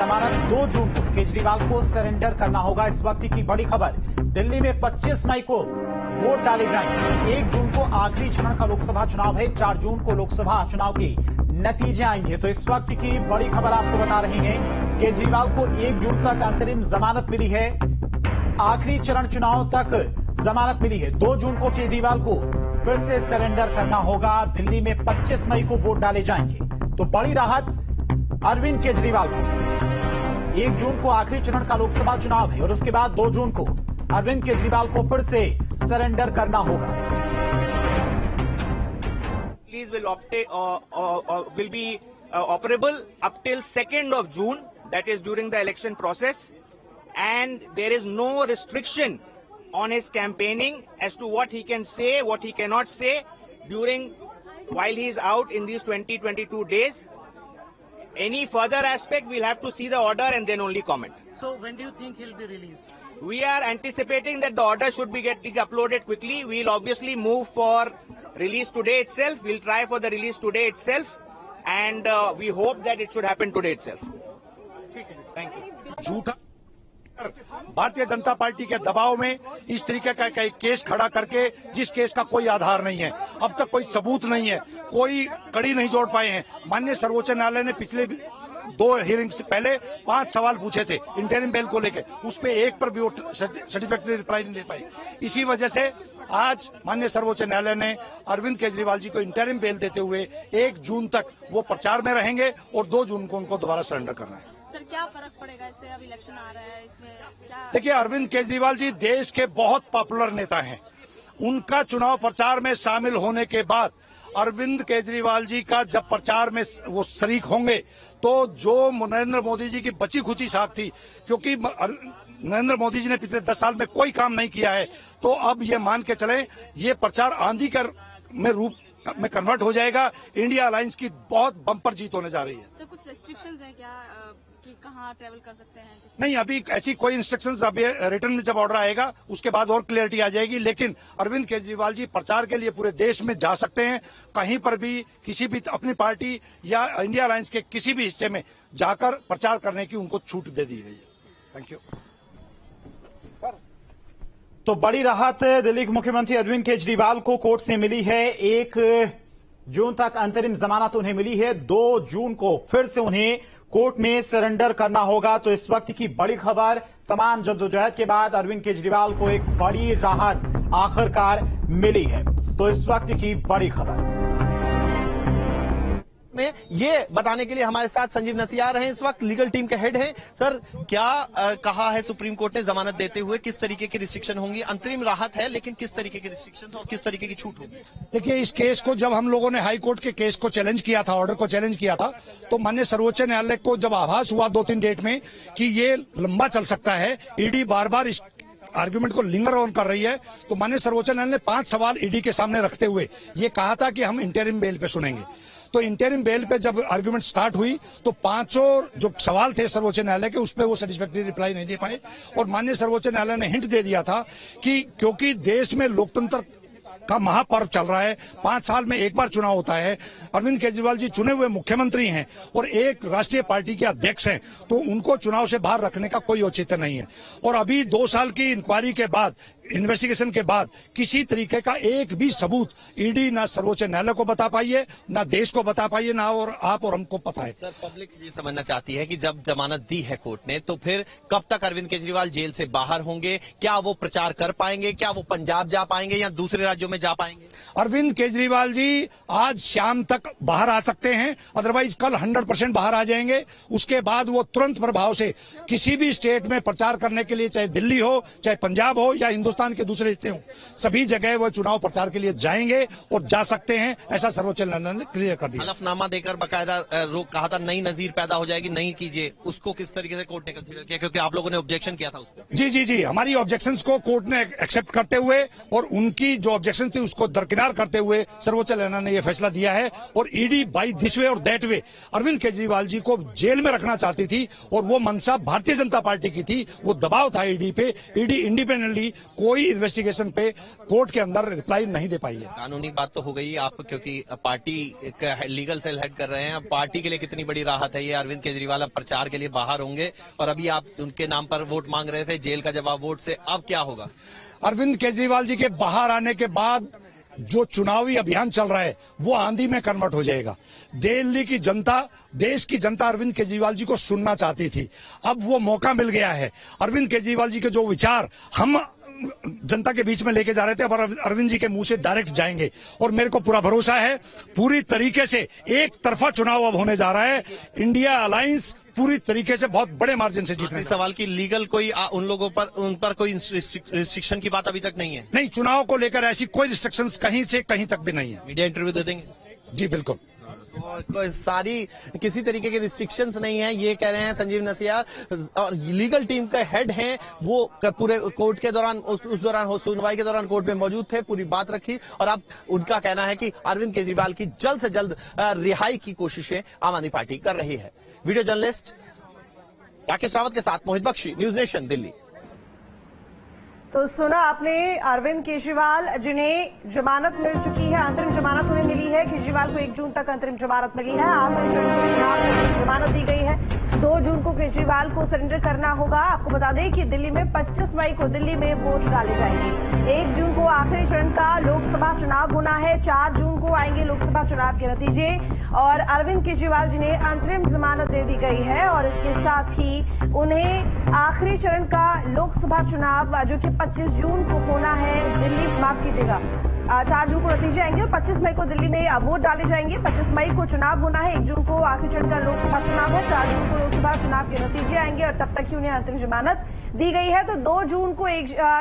जमानत 2 जून को केजरीवाल को सरेंडर करना होगा। इस वक्त की बड़ी खबर, दिल्ली में 25 मई को वोट डाले जाएंगे। 1 जून को आखिरी चरण का लोकसभा चुनाव है। 4 जून को लोकसभा चुनाव के नतीजे आएंगे। तो इस वक्त की बड़ी खबर आपको बता रहे हैं, केजरीवाल को 1 जून तक अंतरिम जमानत मिली है। आखिरी चरण चुनाव तक जमानत मिली है। 2 जून को केजरीवाल को फिर से सरेंडर करना होगा। दिल्ली में 25 मई को वोट डाले जाएंगे। तो बड़ी राहत अरविंद केजरीवाल को। 1 जून को आखिरी चरण का लोकसभा चुनाव है और उसके बाद 2 जून को अरविंद केजरीवाल को फिर से सरेंडर करना होगा। will be operable up till 2nd of June, that is during the election process, and there is no restriction on his campaigning as to what he can say, what he cannot say while he is out in these 20-22 days. Any further aspect, we'll have to see the order and then only comment. So when do you think he'll be released? We are anticipating that the order should be getting uploaded quickly. We'll obviously move for release today itself. We'll try for the release today itself, and we hope that it should happen today itself. Thank you. झूठा Bharatiya Janata party के दबाव में इस तरीके का case खड़ा करके, जिस केस का कोई आधार नहीं है, अब तक कोई सबूत नहीं है, कोई कड़ी नहीं जोड़ पाए हैं। माननीय सर्वोच्च न्यायालय ने पिछले 2 हियरिंग से पहले 5 सवाल पूछे थे इंटरिम बेल को लेकर, उस पे एक पर भी सर्टिफिकेटरी रिप्लाई नहीं दे पाई। इसी वजह से आज माननीय सर्वोच्च न्यायालय ने अरविंद केजरीवाल जी को इंटरिम बेल देते हुए 1 जून तक वो प्रचार में रहेंगे और 2 जून को उनको दोबारा सरेंडर करना है। सर, क्या फर्क पड़ेगा इससे? अब इलेक्शन आ रहा है, इसमें क्या? देखिए, अरविंद केजरीवाल जी देश के बहुत पॉपुलर नेता हैं। उनका चुनाव प्रचार में शामिल होने के बाद अरविंद केजरीवाल जी का जब प्रचार में वो शरीक होंगे तो जो नरेंद्र मोदी जी की बची खुची साख थी, क्योंकि नरेंद्र मोदी जी ने पिछले 10 साल में कोई काम नहीं किया है, तो अब ये मान के चलें ये प्रचार आंधी में रूप में कन्वर्ट हो जाएगा। इंडिया अलायंस की बहुत बम्पर जीत होने जा रही है। तो कुछ रेस्ट्रिक्शंस हैं क्या कि कहाँ ट्रेवल कर सकते हैं? नहीं, अभी ऐसी कोई इंस्ट्रक्शंस, अभी रिटर्न में जब ऑर्डर आएगा उसके बाद और क्लियरिटी आ जाएगी। लेकिन अरविंद केजरीवाल जी प्रचार के लिए पूरे देश में जा सकते हैं, कहीं पर भी किसी भी अपनी पार्टी या इंडिया अलायंस के किसी भी हिस्से में जाकर प्रचार करने की उनको छूट दे दी गई है। Thank you. तो बड़ी राहत दिल्ली के मुख्यमंत्री अरविंद केजरीवाल को कोर्ट से मिली है। 1 जून तक अंतरिम जमानत उन्हें मिली है। 2 जून को फिर से उन्हें कोर्ट में सरेंडर करना होगा। तो इस वक्त की बड़ी खबर, तमाम जद्दोजहद के बाद अरविंद केजरीवाल को एक बड़ी राहत आखिरकार मिली है। तो इस वक्त की बड़ी खबर में ये बताने के लिए हमारे साथ संजीव नसियार हैं, इस वक्त लीगल टीम के हेड हैं। सर, क्या कहा है सुप्रीम कोर्ट ने जमानत देते हुए? किस तरीके की रिस्ट्रिक्शन होंगी? अंतरिम राहत है, लेकिन किस तरीके की रिस्ट्रिक्शन और किस तरीके की छूट होगी? देखिए, इस केस को जब हम लोगों ने हाई कोर्ट के केस को चैलेंज किया था, ऑर्डर को चैलेंज किया था, तो माननीय सर्वोच्च न्यायालय को जब आभास हुआ 2-3 डेट में कि ये लंबा चल सकता है, ईडी बार बार इस आर्गुमेंट को लिंगर ऑन कर रही है, तो माननीय सर्वोच्च न्यायालय ने 5 सवाल ईडी के सामने रखते हुए ये कहा था कि हम इंटरिम बेल पे सुनेंगे। तो इंटरिम बेल पे जब आर्गुमेंट स्टार्ट हुई तो 5 जो सवाल थे सर्वोच्च न्यायालय के, उस पे वो सेटिस्फैक्टरी रिप्लाई नहीं दे पाए। और माननीय सर्वोच्च न्यायालय ने हिंट दे दिया था कि क्योंकि देश में लोकतंत्र का महापर्व चल रहा है, 5 साल में एक बार चुनाव होता है, अरविंद केजरीवाल जी चुने हुए मुख्यमंत्री हैं और एक राष्ट्रीय पार्टी के अध्यक्ष हैं, तो उनको चुनाव से बाहर रखने का कोई औचित्य नहीं है। और अभी 2 साल की इंक्वायरी के बाद, इन्वेस्टिगेशन के बाद किसी तरीके का एक भी सबूत ईडी ना सर्वोच्च न्यायालय को बता पाई है, ना देश को बता पाई है, ना और आप और हमको पता है। सर, पब्लिक ये समझना चाहती है कि जब जमानत दी है कोर्ट ने, तो फिर कब तक अरविंद केजरीवाल जेल से बाहर होंगे? क्या वो प्रचार कर पाएंगे? क्या वो पंजाब जा पाएंगे या दूसरे राज्यों में जा पाएंगे? अरविंद केजरीवाल जी आज शाम तक बाहर आ सकते हैं, अदरवाइज कल 100% बाहर आ जाएंगे। उसके बाद वो तुरंत प्रभाव से किसी भी स्टेट में प्रचार करने के लिए, चाहे दिल्ली हो, चाहे पंजाब हो या हिंदुस्तान के दूसरे हिस्से हो, सभी जगह वो चुनाव प्रचार के लिए जाएंगे और जा सकते हैं, ऐसा सर्वोच्च न्यायालय ने क्लियर कर दिया। हलफनामा देकर बाकायदा कहा था नई नजीर पैदा हो जाएगी, नहीं कीजिए, उसको किस तरीके से कोर्ट ने कंसीडर किया? क्योंकि आप लोगों ने ऑब्जेक्शन किया था उसको। जी, हमारी ऑब्जेक्शंस को कोर्ट ने एक्सेप्ट करते हुए और उनकी जो ऑब्जेक्शन इंस्ट्रक्शन थी उसको दरकिनार करते हुए सर्वोच्च न्यायालय ने यह फैसला दिया है। और ईडी बाई दिस वे और दैट वे अरविंद केजरीवाल जी को जेल में रखना चाहती थी और वो मंशा भारतीय जनता पार्टी की थी, वो दबाव था ईडी पे। ईडी इंडिपेंडेंटली कोई इन्वेस्टिगेशन पे कोर्ट के अंदर रिप्लाई नहीं दे पाई है। कानूनी बात तो हो गई आप, क्योंकि पार्टी का लीगल सेल हेड कर रहे हैं। अब पार्टी के लिए कितनी बड़ी राहत है ये, अरविंद केजरीवाल अब प्रचार के लिए बाहर होंगे और अभी आप उनके नाम पर वोट मांग रहे थे, जेल का जवाब वोट से, अब क्या होगा? अरविंद केजरीवाल जी के बाहर आने के बाद जो चुनावी अभियान चल रहा है वो आंधी में कन्वर्ट हो जाएगा। दिल्ली की जनता, देश की जनता अरविंद केजरीवाल जी को सुनना चाहती थी, अब वो मौका मिल गया है। अरविंद केजरीवाल जी के जो विचार हम जनता के बीच में लेके जा रहे थे, अब अरविंद जी के मुंह से डायरेक्ट जाएंगे। और मेरे को पूरा भरोसा है, पूरी तरीके से एक तरफा चुनाव अब होने जा रहा है। इंडिया अलायंस पूरी तरीके से बहुत बड़े मार्जिन से जीतने। सवाल की लीगल कोई उन लोगों पर, उन पर कोई रिस्ट्रिक्शन की बात अभी तक नहीं है? नहीं, चुनाव को लेकर ऐसी कोई रिस्ट्रिक्शंस कहीं से कहीं तक भी नहीं है। मीडिया इंटरव्यू दे देंगे? जी बिल्कुल। कोई सारी किसी तरीके के रिस्ट्रिक्शंस नहीं है, ये कह रहे हैं संजीव नसियार। और लीगल टीम के हेड हैं, वो पूरे कोर्ट के दौरान उस दौरान सुनवाई के दौरान कोर्ट में मौजूद थे, पूरी बात रखी। और अब उनका कहना है कि अरविंद केजरीवाल की जल्द से जल्द रिहाई की कोशिशें आम आदमी पार्टी कर रही है। वीडियो जर्नलिस्ट राकेश रावत के साथ मोहित बख्शी, न्यूज नेशन, दिल्ली। तो सुना आपने अरविंद केजरीवाल जिन्हें जमानत मिल चुकी है, अंतरिम जमानत उन्हें मिली है। केजरीवाल को 1 जून तक अंतरिम जमानत मिली है। आखिरी चरण के चुनाव में जमानत दी गई है। 2 जून को केजरीवाल को सरेंडर करना होगा। आपको बता दें कि दिल्ली में 25 मई को दिल्ली में वोट डाले जाएंगे। 1 जून को आखिरी चरण का लोकसभा चुनाव होना है। 4 जून को आएंगे लोकसभा चुनाव के नतीजे। और अरविंद केजरीवाल जिन्हें अंतरिम जमानत दे दी गई है और इसके साथ ही उन्हें आखिरी चरण का लोकसभा चुनाव जो कि 25 जून को होना है दिल्ली, माफ कीजिएगा 4 जून को नतीजे आएंगे और 25 मई को दिल्ली में वोट डाले जाएंगे। 25 मई को चुनाव होना है। 1 जून को आखिरी चरण का लोकसभा चुनाव है। 4 जून को लोकसभा चुनाव के नतीजे आएंगे और तब तक ही उन्हें अंतरिम जमानत दी गई है। तो 2 जून को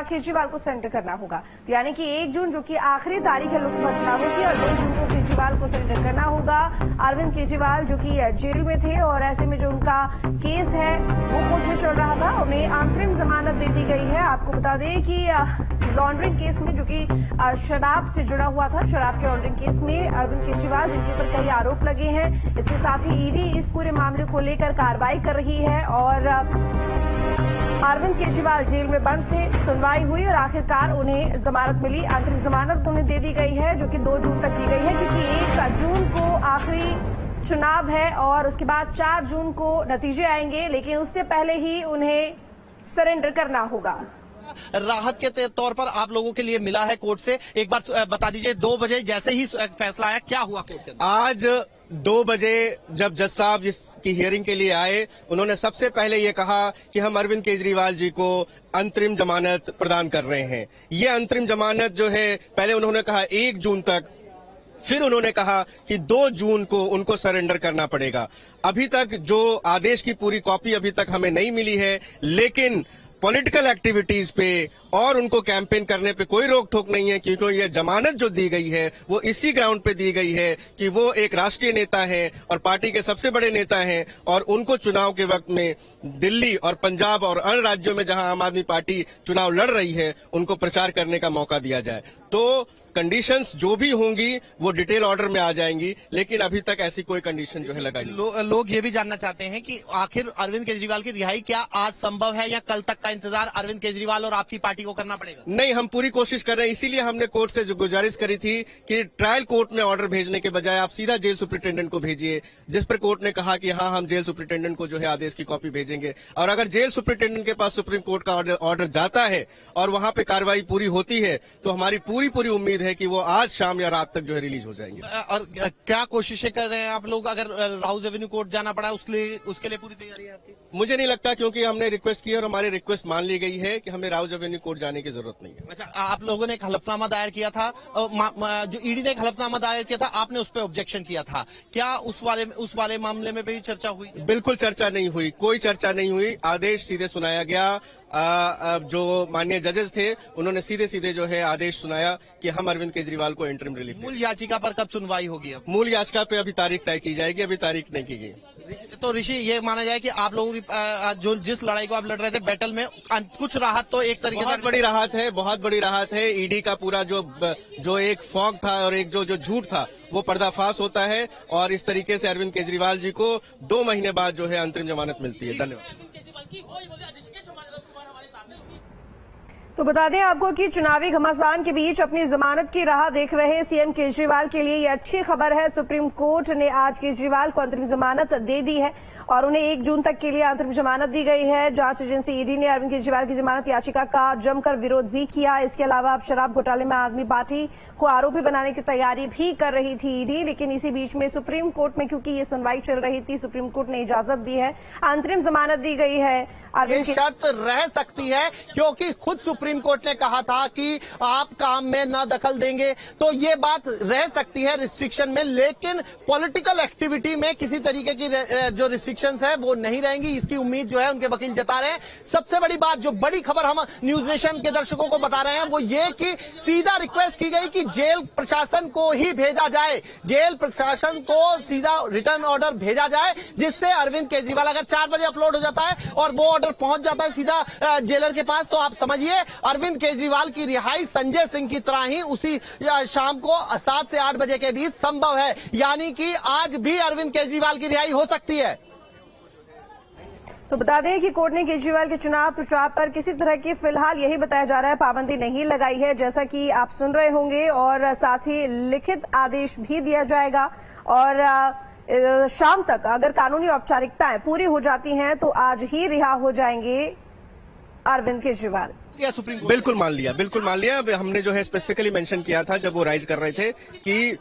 केजरीवाल को सरेंडर करना होगा। तो यानी कि 1 जून जो कि आखिरी तारीख है लोकसभा चुनावों की, और 2 जून को केजरीवाल को सरेंडर करना होगा। अरविंद केजरीवाल जो कि जेल में थे और ऐसे में जो उनका केस है वो कोर्ट में चल रहा था, उन्हें अंतरिम जमानत दे दी गई है। आपको बता दें कि लॉन्ड्रिंग केस में जो कि शराब से जुड़ा हुआ था, शराब के लॉन्ड्रिंग केस में अरविंद केजरीवाल जिनके ऊपर कई आरोप लगे हैं, इसके साथ ही ईडी इस पूरे मामले को लेकर कार्रवाई कर रही है। और अरविंद केजरीवाल जेल में बंद थे, सुनवाई हुई और आखिरकार उन्हें जमानत मिली। अंतरिम जमानत उन्हें दे दी गई है जो कि 2 जून तक दी गई है, क्योंकि 1 जून को आखिरी चुनाव है और उसके बाद 4 जून को नतीजे आएंगे, लेकिन उससे पहले ही उन्हें सरेंडर करना होगा। राहत के तौर पर आप लोगों के लिए मिला है कोर्ट से, एक बार बता दीजिए। 2 बजे जैसे ही फैसला आया, क्या हुआ कोर्ट के अंदर? आज 2 बजे जब जज साहब इसकी हियरिंग के लिए आए, उन्होंने सबसे पहले ये कहा कि हम अरविंद केजरीवाल जी को अंतरिम जमानत प्रदान कर रहे हैं। ये अंतरिम जमानत जो है, पहले उन्होंने कहा 1 जून तक, फिर उन्होंने कहा कि 2 जून को उनको सरेंडर करना पड़ेगा। अभी तक जो आदेश की पूरी कॉपी अभी तक हमें नहीं मिली है, लेकिन पॉलिटिकल एक्टिविटीज पे और उनको कैंपेन करने पे कोई रोक टोक नहीं है, क्योंकि ये जमानत जो दी गई है वो इसी ग्राउंड पे दी गई है कि वो एक राष्ट्रीय नेता है और पार्टी के सबसे बड़े नेता हैं, और उनको चुनाव के वक्त में दिल्ली और पंजाब और अन्य राज्यों में जहां आम आदमी पार्टी चुनाव लड़ रही है, उनको प्रचार करने का मौका दिया जाए। तो कंडीशंस जो भी होंगी वो डिटेल ऑर्डर में आ जाएंगी, लेकिन अभी तक ऐसी कोई कंडीशन जो है लगाई नहीं। लोग ये भी जानना चाहते हैं कि आखिर अरविंद केजरीवाल की रिहाई क्या आज संभव है, या कल तक का इंतजार अरविंद केजरीवाल और आपकी पार्टी को करना पड़ेगा? नहीं, हम पूरी कोशिश कर रहे हैं। इसीलिए हमने कोर्ट से जो गुजारिश करी थी कि ट्रायल कोर्ट में ऑर्डर भेजने के बजाय आप सीधा जेल सुप्रिंटेंडेंट को भेजिए, जिस पर कोर्ट ने कहा कि हाँ, हम जेल सुप्रिंटेंडेंट को जो है आदेश की कॉपी भेजेंगे। और अगर जेल सुप्रिंटेंडेंट के पास सुप्रीम कोर्ट का ऑर्डर जाता है और वहां पर कार्रवाई पूरी होती है, तो हमारी पूरी उम्मीद है कि वो आज शाम या रात तक जो है रिलीज हो जाएंगे। और क्या कोशिशें कर रहे हैं आप लोग? अगर राउज एवेन्यू कोर्ट जाना पड़ा उसके लिए पूरी तैयारी है आपकी? मुझे नहीं लगता, क्योंकि हमने रिक्वेस्ट की और हमारी रिक्वेस्ट मान ली गई है कि हमें राउज एवेन्यू कोर्ट जाने की जरूरत नहीं है। अच्छा, आप लोगों ने एक हलफनामा दायर किया था, जो ईडी ने एक हलफनामा दायर किया था, आपने उस पर ऑब्जेक्शन किया था, क्या उस वाले मामले में भी चर्चा हुई? बिल्कुल चर्चा नहीं हुई, कोई चर्चा नहीं हुई। आदेश सीधे सुनाया गया जो माननीय जजेस थे उन्होंने सीधे सीधे जो है आदेश सुनाया कि हम अरविंद केजरीवाल को इंटरिम रिलीफ मूल याचिका पर कब सुनवाई होगी? अब मूल याचिका पे अभी तारीख तय की जाएगी, अभी तारीख नहीं की गई। तो ऋषि, ये माना जाए कि आप लोगों की जो जिस लड़ाई को आप लड़ रहे थे बैटल में, कुछ राहत तो एक तरीके से बहुत बड़ी राहत है, बहुत बड़ी राहत है। ईडी का पूरा जो एक फॉग था और एक जो झूठ था वो पर्दाफाश होता है और इस तरीके से अरविंद केजरीवाल जी को 2 महीने बाद जो है अंतरिम जमानत मिलती है। धन्यवाद। तो बता दें आपको कि चुनावी घमासान के बीच अपनी जमानत की राह देख रहे सीएम केजरीवाल के लिए ये अच्छी खबर है। सुप्रीम कोर्ट ने आज केजरीवाल को अंतरिम जमानत दे दी है और उन्हें 1 जून तक के लिए अंतरिम जमानत दी गई है। जांच एजेंसी ईडी ने अरविंद केजरीवाल की जमानत याचिका का जमकर विरोध भी किया। इसके अलावा अब शराब घोटाले में आदमी पार्टी को आरोपी बनाने की तैयारी भी कर रही थी ईडी, लेकिन इसी बीच में सुप्रीम कोर्ट में क्योंकि ये सुनवाई चल रही थी, सुप्रीम कोर्ट ने इजाजत दी है, अंतरिम जमानत दी गई है। ये शर्त रह सकती है क्योंकि खुद सुप्रीम कोर्ट ने कहा था कि आप काम में न दखल देंगे, तो ये बात रह सकती है रिस्ट्रिक्शन में, लेकिन पॉलिटिकल एक्टिविटी में किसी तरीके की जो रिस्ट्रिक्शंस है वो नहीं रहेंगी, इसकी उम्मीद जो है उनके वकील जता रहे हैं। सबसे बड़ी बात, जो बड़ी खबर हम न्यूज नेशन के दर्शकों को बता रहे हैं वो ये कि सीधा रिक्वेस्ट की गई कि जेल प्रशासन को ही भेजा जाए, जेल प्रशासन को सीधा रिटर्न ऑर्डर भेजा जाए, जिससे अरविंद केजरीवाल अगर 4 बजे अपलोड हो जाता है और वो ऑर्डर पहुंच जाता है सीधा जेलर के पास, तो आप समझिए अरविंद केजरीवाल की रिहाई संजय सिंह की तरह ही उसी शाम को 7 से 8 बजे के बीच संभव है। यानी कि आज भी अरविंद केजरीवाल की रिहाई हो सकती है। तो बता दें कि कोर्ट ने केजरीवाल के चुनाव प्रचार पर किसी तरह की फिलहाल यही बताया जा रहा है पाबंदी नहीं लगाई है, जैसा कि आप सुन रहे होंगे, और साथ ही लिखित आदेश भी दिया जाएगा और शाम तक अगर कानूनी औपचारिकताएं पूरी हो जाती हैं तो आज ही रिहा हो जाएंगे अरविंद केजरीवाल। बिल्कुल मान लिया, बिल्कुल मान लिया। हमने जो है स्पेसिफिकली मेंशन किया था जब वो राइज कर रहे थे कि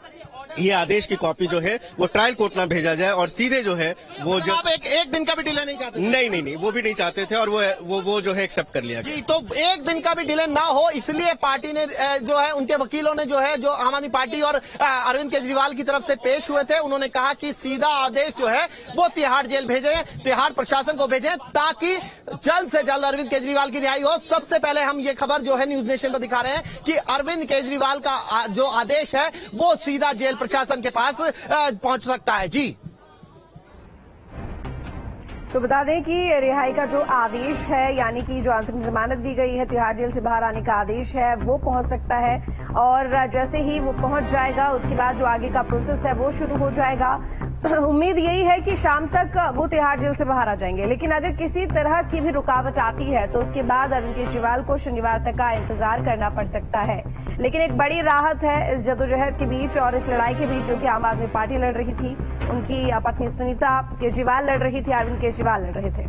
ये आदेश की कॉपी जो है वो ट्रायल कोर्ट में भेजा जाए और सीधे जो है वो जो आप एक दिन का भी डिले नहीं चाहते? नहीं, वो भी नहीं चाहते थे और वो जो है एक्सेप्ट कर लिया जी। तो एक दिन का भी डिले ना हो, इसलिए पार्टी ने जो है, उनके वकीलों ने जो है, जो आम आदमी पार्टी और अरविंद केजरीवाल की तरफ से पेश हुए थे, उन्होंने कहा कि सीधा आदेश जो है वो तिहाड़ जेल भेजे, तिहाड़ प्रशासन को भेजे, ताकि जल्द से जल्द अरविंद केजरीवाल की रिहाई हो। सबसे पहले हम ये खबर जो है न्यूज नेशन पर दिखा रहे हैं कि अरविंद केजरीवाल का जो आदेश है वो सीधा जेल प्रशासन के पास पहुंच सकता है। जी, तो बता दें कि रिहाई का जो आदेश है, यानी कि जो अंतरिम जमानत दी गई है, तिहाड़ जेल से बाहर आने का आदेश है, वो पहुंच सकता है और जैसे ही वो पहुंच जाएगा उसके बाद जो आगे का प्रोसेस है वो शुरू हो जाएगा। उम्मीद यही है कि शाम तक वो तिहाड़ जेल से बाहर आ जाएंगे, लेकिन अगर किसी तरह की भी रुकावट आती है तो उसके बाद अरविंद केजरीवाल को शनिवार तक का इंतजार करना पड़ सकता है। लेकिन एक बड़ी राहत है इस जदोजहद के बीच और इस लड़ाई के बीच जो कि आम आदमी पार्टी लड़ रही थी, उनकी पत्नी सुनीता केजरीवाल लड़ रही थी, अरविंद केजरीवाल लड़ रहे थे।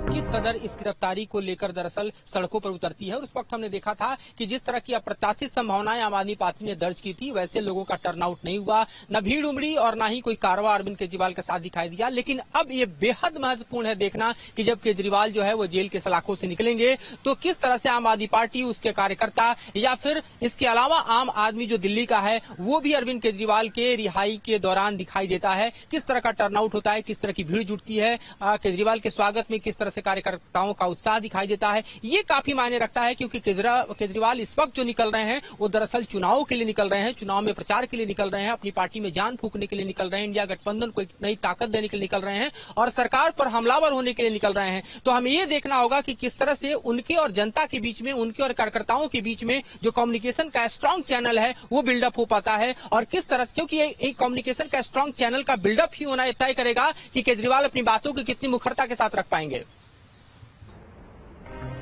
किस कदर इस गिरफ्तारी को लेकर दरअसल सड़कों पर उतरती है और उस वक्त हमने देखा था कि जिस तरह की अप्रत्याशित संभावनाएं आम आदमी पार्टी ने दर्ज की थी, वैसे लोगों का टर्नआउट नहीं हुआ, न भीड़ उमड़ी और न ही कोई कारवां अरविंद केजरीवाल के साथ दिखाई दिया। लेकिन अब ये बेहद महत्वपूर्ण है देखना कि जब केजरीवाल जो है वो जेल के सलाखों से निकलेंगे तो किस तरह से आम आदमी पार्टी, उसके कार्यकर्ता या फिर इसके अलावा आम आदमी जो दिल्ली का है वो भी अरविंद केजरीवाल के रिहाई के दौरान दिखाई देता है, किस तरह का टर्नआउट होता है, किस तरह की भीड़ जुटती है, केजरीवाल के स्वागत में किस तरह से कार्यकर्ताओं का उत्साह दिखाई देता है। ये काफी मायने रखता है क्योंकि केजरीवाल इस वक्त जो निकल रहे हैं वो दरअसल चुनाव के लिए निकल रहे हैं, चुनाव में प्रचार के लिए निकल रहे हैं, अपनी पार्टी में जान फूंकने के लिए निकल रहे हैं, इंडिया गठबंधन को एक नई ताकत देने के लिए निकल रहे हैं और सरकार पर हमलावर होने के लिए निकल रहे हैं। तो हमें ये देखना होगा कि किस तरह से उनके और जनता के बीच में, उनके और कार्यकर्ताओं के बीच में जो कम्युनिकेशन का स्ट्रांग चैनल है वो बिल्डअप हो पाता है और किस तरह से, क्योंकि एक कम्युनिकेशन का स्ट्रांग चैनल का बिल्डअप ही होना तय करेगा कि केजरीवाल अपनी बातों की कितनी मुखरता के साथ रख पाएंगे।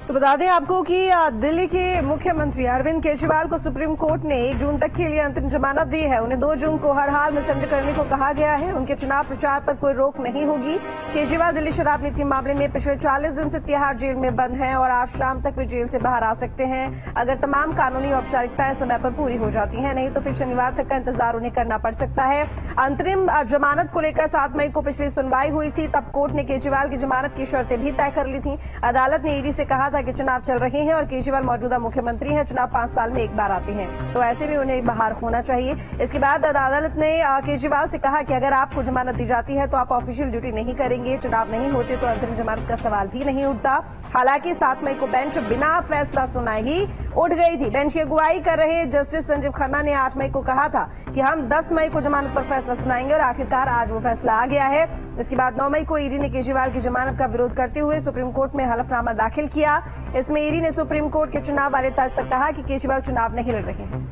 तो बता दें आपको कि दिल्ली के मुख्यमंत्री अरविंद केजरीवाल को सुप्रीम कोर्ट ने 1 जून तक के लिए अंतरिम जमानत दी है। उन्हें 2 जून को हर हाल में सरेंडर करने को कहा गया है। उनके चुनाव प्रचार पर कोई रोक नहीं होगी। केजरीवाल दिल्ली शराब नीति मामले में पिछले 40 दिन से तिहाड़ जेल में बंद हैं और आज शाम तक वे जेल से बाहर आ सकते हैं अगर तमाम कानूनी औपचारिकताएं समय पर पूरी हो जाती हैं, नहीं तो फिर शनिवार तक का इंतजार उन्हें करना पड़ सकता है। अंतरिम जमानत को लेकर 7 मई को पिछली सुनवाई हुई थी, तब कोर्ट ने केजरीवाल की जमानत की शर्तें भी तय कर ली थी। अदालत ने ईडी से कहा था के चुनाव चल रहे हैं और केजरीवाल मौजूदा मुख्यमंत्री हैं। चुनाव 5 साल में एक बार आते हैं, तो ऐसे में उन्हें बाहर होना चाहिए। इसके बाद अदालत ने केजरीवाल से कहा कि अगर आपको जमानत दी जाती है तो आप ऑफिशियल ड्यूटी नहीं करेंगे, चुनाव नहीं होते तो अंतरिम जमानत का सवाल भी नहीं उठता। हालांकि 7 मई को बेंच बिना फैसला सुनाए ही उठ गई थी। बेंच की अगुवाई कर रहे जस्टिस संजीव खन्ना ने 8 मई को कहा था कि हम 10 मई को जमानत पर फैसला सुनाएंगे और आखिरकार आज वो फैसला आ गया है। इसके बाद 9 मई को ईडी ने केजरीवाल की जमानत का विरोध करते हुए सुप्रीम कोर्ट में हलफनामा दाखिल किया। इसमें ईडी ने सुप्रीम कोर्ट के चुनाव वाले तर्क पर कहा कि केजरीवाल चुनाव नहीं लड़ रहे हैं।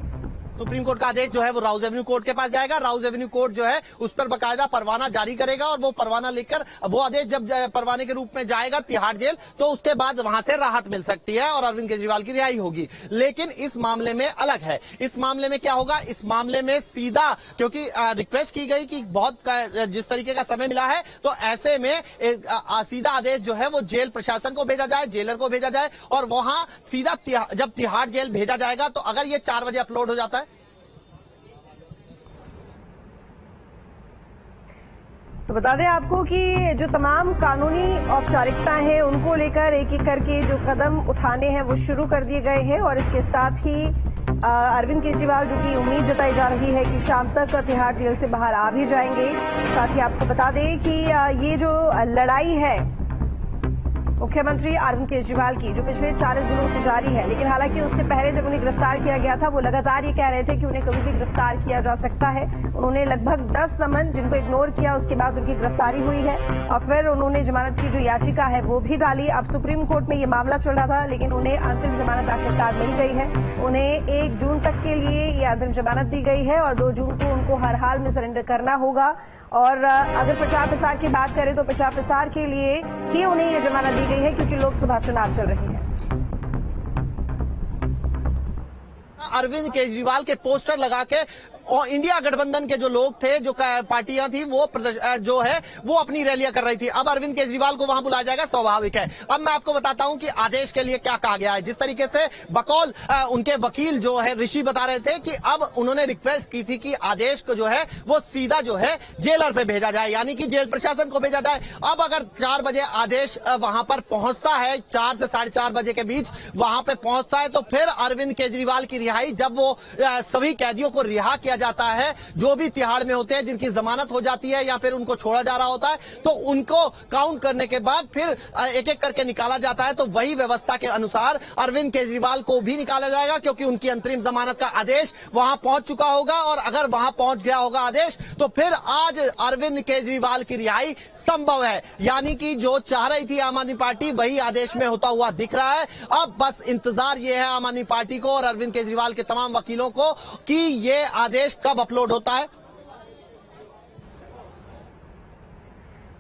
सुप्रीम कोर्ट का आदेश जो है वो राउज एवेन्यू कोर्ट के पास जाएगा। राउज एवेन्यू कोर्ट जो है उस पर बकायदा परवाना जारी करेगा और वो परवाना लेकर वो आदेश जब परवाने के रूप में जाएगा तिहाड़ जेल, तो उसके बाद वहां से राहत मिल सकती है और अरविंद केजरीवाल की रिहाई होगी। लेकिन इस मामले में अलग है। इस मामले में क्या होगा? इस मामले में सीधा, क्योंकि रिक्वेस्ट की गई कि बहुत जिस तरीके का समय मिला है, तो ऐसे में सीधा आदेश जो है वो जेल प्रशासन को भेजा जाए, जेलर को भेजा जाए और वहां सीधा जब तिहाड़ जेल भेजा जाएगा तो अगर ये 4 बजे अपलोड हो जाता है तो बता दें आपको कि जो तमाम कानूनी औपचारिकताएं हैं उनको लेकर एक एक करके जो कदम उठाने हैं वो शुरू कर दिए गए हैं और इसके साथ ही अरविंद केजरीवाल जो कि उम्मीद जताई जा रही है कि शाम तक तिहाड़ जेल से बाहर आ भी जाएंगे। साथ ही आपको बता दें कि ये जो लड़ाई है मुख्यमंत्री अरविंद केजरीवाल की जो पिछले 40 दिनों से जारी है, लेकिन हालांकि उससे पहले जब उन्हें गिरफ्तार किया गया था वो लगातार ये कह रहे थे कि उन्हें कभी भी गिरफ्तार किया जा सकता है। उन्होंने लगभग 10 समन जिनको इग्नोर किया, उसके बाद उनकी गिरफ्तारी हुई है और फिर उन्होंने जमानत की जो याचिका है वो भी डाली। अब सुप्रीम कोर्ट में ये मामला चल रहा था, लेकिन उन्हें अंतरिम जमानत आखिरकार मिल गई है। उन्हें 1 जून तक के लिए ये अंतरिम जमानत दी गई है और 2 जून को उनको हर हाल में सरेंडर करना होगा। और अगर प्रचार प्रसार की बात करें तो प्रचार प्रसार के लिए ही उन्हें ये जमानत दी गई है क्योंकि लोकसभा चुनाव चल रहे हैं। अरविंद केजरीवाल के पोस्टर लगा के और इंडिया गठबंधन के जो लोग थे, जो पार्टियां थी, वो जो है वो अपनी रैलियां कर रही थी। अब अरविंद केजरीवाल को वहां बुलाया जाएगा, स्वाभाविक है। अब मैं आपको बताता हूं कि आदेश के लिए क्या कहा गया है। जिस तरीके से बकौल उनके वकील जो है ऋषि बता रहे थे कि अब उन्होंने रिक्वेस्ट की थी कि आदेश को जो है वो सीधा जो है जेलर पे भेजा जाए, यानी कि जेल प्रशासन को भेजा जाए। अब अगर 4 बजे आदेश वहां पर पहुंचता है, 4 से 4:30 बजे के बीच वहां पे पहुंचता है, तो फिर अरविंद केजरीवाल की रिहाई, जब वो सभी कैदियों को रिहा किया जाता है जो भी तिहाड़ में होते हैं, जिनकी जमानत हो जाती है या फिर उनको छोड़ा जा रहा होता है, तो उनको काउंट करने के बाद फिर एक एक करके निकाला जाता है। तो वही व्यवस्था के अनुसार अरविंद केजरीवाल को भी निकाला जाएगा क्योंकि उनकी अंतरिम जमानत का आदेश वहां पहुंच चुका होगा और अगर वहां पहुंच गया होगा आदेश तो फिर आज अरविंद केजरीवाल की रिहाई संभव है। यानी कि जो चाह रही थी आम आदमी पार्टी वही आदेश में होता हुआ दिख रहा है। अब बस इंतजार ये है आम आदमी पार्टी को और अरविंद केजरीवाल के तमाम वकीलों को कि ये आदेश कब अपलोड होता है।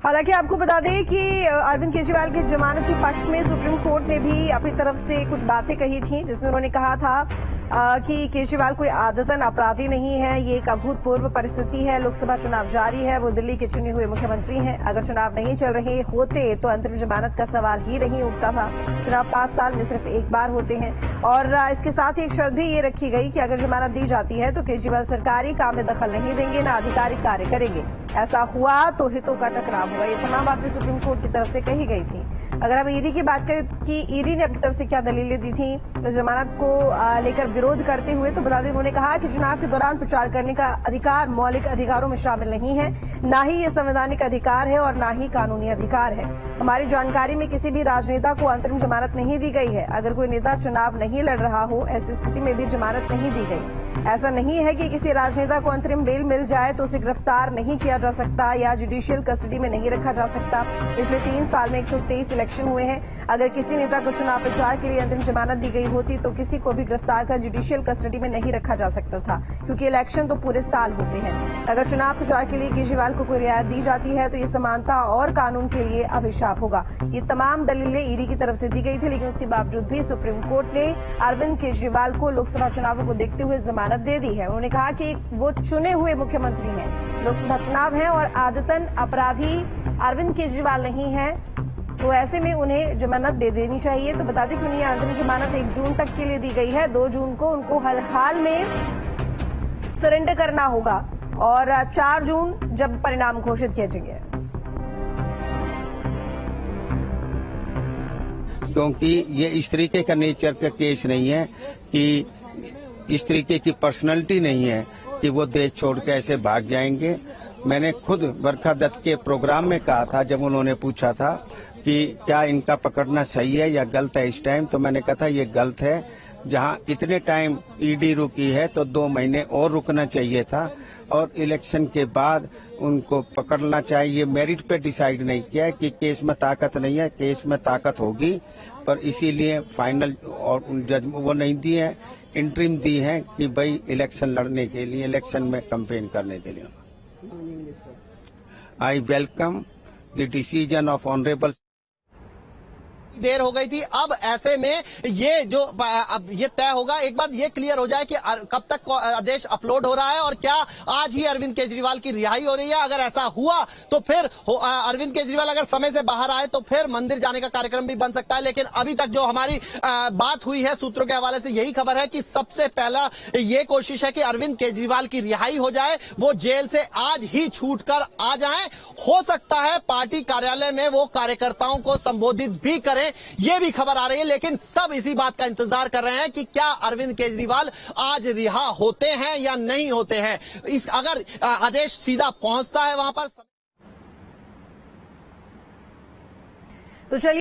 हालांकि आपको बता दें कि अरविंद केजरीवाल की जमानत के पक्ष में सुप्रीम कोर्ट ने भी अपनी तरफ से कुछ बातें कही थी, जिसमें उन्होंने कहा था कि केजरीवाल कोई आदतन अपराधी नहीं है, ये एक अभूतपूर्व परिस्थिति है। लोकसभा चुनाव जारी है, वो दिल्ली के चुने हुए मुख्यमंत्री हैं। अगर चुनाव नहीं चल रहे होते तो अंतरिम जमानत का सवाल ही नहीं उठता था। चुनाव 5 साल में सिर्फ एक बार होते हैं और इसके साथ ही एक शर्त भी ये रखी गई कि अगर जमानत दी जाती है तो केजरीवाल सरकारी काम में दखल नहीं देंगे, न आधिकारिक कार्य करेंगे। ऐसा हुआ तो हितों का टकराव होगा। ये तमाम बातें सुप्रीम कोर्ट की तरफ से कही गई थी। अगर हम ईडी की बात करें कि ईडी ने अपनी तरफ से क्या दलीलें दी थी जमानत को लेकर विरोध करते हुए, तो बता दें उन्होंने कहा कि चुनाव के दौरान प्रचार करने का अधिकार मौलिक अधिकारों में शामिल नहीं है, ना ही ये संवैधानिक अधिकार है और ना ही कानूनी अधिकार है। हमारी जानकारी में किसी भी राजनेता को अंतरिम जमानत नहीं दी गई है। अगर कोई नेता चुनाव नहीं लड़ रहा हो, ऐसी स्थिति में भी जमानत नहीं दी गई। ऐसा नहीं है कि किसी राजनेता को अंतरिम बेल मिल जाए तो उसे गिरफ्तार नहीं किया जा सकता या जुडिशियल कस्टडी में नहीं रखा जा सकता। पिछले 3 साल में 123 इलेक्शन हुए हैं। अगर किसी नेता को चुनाव प्रचार के लिए अंतरिम जमानत दी गई होती तो किसी को भी गिरफ्तार कर जुडिशियल कस्टडी में नहीं रखा जा सकता था, क्योंकि इलेक्शन तो पूरे साल होते हैं। अगर चुनाव प्रचार के लिए केजरीवाल को कोई रियायत दी जाती है तो ये समानता और कानून के लिए अभिशाप होगा। ये तमाम दलीलें ईडी की तरफ से दी गई थी, लेकिन उसके बावजूद भी सुप्रीम कोर्ट ने अरविंद केजरीवाल को लोकसभा चुनावों को देखते हुए जमानत दे दी है। उन्होंने कहा कि वो चुने हुए मुख्यमंत्री हैं, लोकसभा चुनाव है और आदतन अपराधी अरविंद केजरीवाल नहीं है, तो ऐसे में उन्हें जमानत दे देनी चाहिए। तो बता दें कि उन्हें अंतरिम जमानत 1 जून तक के लिए दी गई है। 2 जून को उनको हर हाल में सरेंडर करना होगा और 4 जून जब परिणाम घोषित किए जाएंगे। क्योंकि ये इस तरीके का नेचर का केस नहीं है कि इस तरीके की पर्सनैलिटी नहीं है कि वो देश छोड़ के ऐसे भाग जाएंगे। मैंने खुद बरखा दत्त के प्रोग्राम में कहा था, जब उन्होंने पूछा था कि क्या इनका पकड़ना सही है या गलत है इस टाइम, तो मैंने कहा था ये गलत है। जहां इतने टाइम ईडी रुकी है तो 2 महीने और रुकना चाहिए था और इलेक्शन के बाद उनको पकड़ना चाहिए। मेरिट पे डिसाइड नहीं किया है कि केस में ताकत नहीं है, केस में ताकत होगी, पर इसीलिए फाइनल और जज वो नहीं दी है, इंटरिम दी है कि भाई इलेक्शन लड़ने के लिए, इलेक्शन में कैंपेन करने के लिए। I welcome the decision of honourable. देर हो गई थी, अब ऐसे में ये जो अब ये तय होगा, एक बात ये क्लियर हो जाए कि कब तक आदेश अपलोड हो रहा है और क्या आज ही अरविंद केजरीवाल की रिहाई हो रही है। अगर ऐसा हुआ तो फिर अरविंद केजरीवाल अगर समय से बाहर आए तो फिर मंदिर जाने का कार्यक्रम भी बन सकता है। लेकिन अभी तक जो हमारी बात हुई है सूत्रों के हवाले से यही खबर है कि सबसे पहला ये कोशिश है कि अरविंद केजरीवाल की रिहाई हो जाए, वो जेल से आज ही छूटकर आ जाएं। हो सकता है पार्टी कार्यालय में वो कार्यकर्ताओं को संबोधित भी करें, ये भी खबर आ रही है। लेकिन सब इसी बात का इंतजार कर रहे हैं कि क्या अरविंद केजरीवाल आज रिहा होते हैं या नहीं होते हैं। अगर आदेश सीधा पहुंचता है वहां पर, तो चलिए